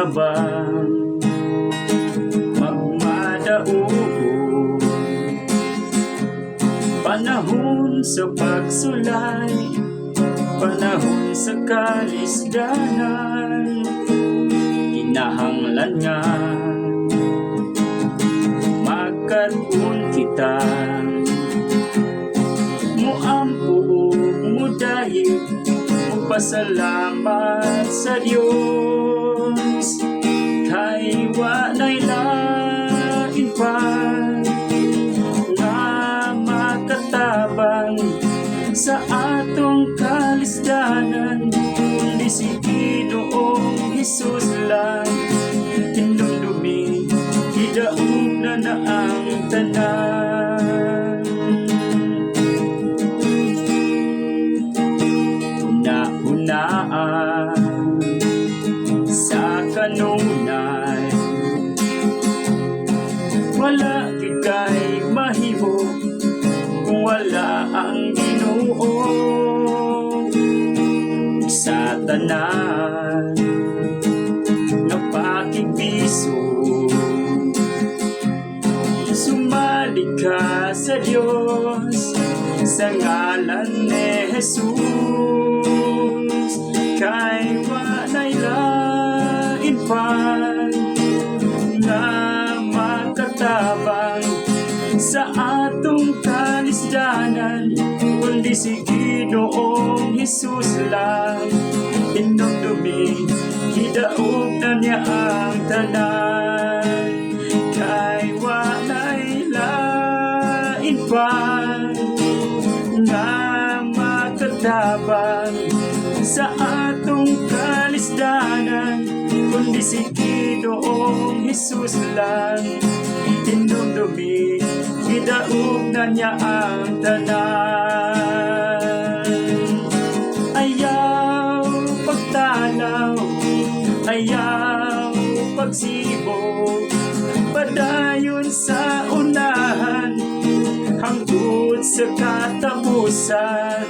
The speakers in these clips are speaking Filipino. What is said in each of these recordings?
tabang magmadaog. Panahon sa pagsulay, panahon sa kalisdanan, kinahanglan nga magkaroon kita. Muampo mudayi, magpasalamat sa Diyos, kay walay lain pa nga makatabang sa atong kalisdanan, kundi si Ginoong Hesus lang. Hinumdumi, hidaog na ang tanan. Una-unaan sa kanunay, wala kay mahimo kung wala ang Ginoo. Sa tanan nga pakigbiso, sumali ka sa Dios sa ngalan ni Jesus, kay walay lain pa nga makatabang sa atong kalisdanan, kundi si Ginoong Hesus lang. Hinumdumi, hidaog na niya ang tanan, kay walay lain pa nga makatabang sa atong kalisdanan, kundi si Ginoong Hesus lang. Hinumdumi, hidaog na niya ang tanan. Ayaw pagtanaw, ayaw pagsibog, padayon sa unahan hangtod sa katapusan.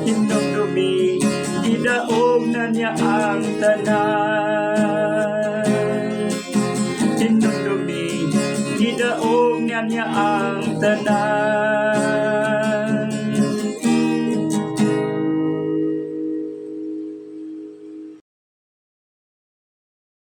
Hinumdumi, hidaog na niya ang tanan. Hinumdumi, hidaog na niya ang tanan.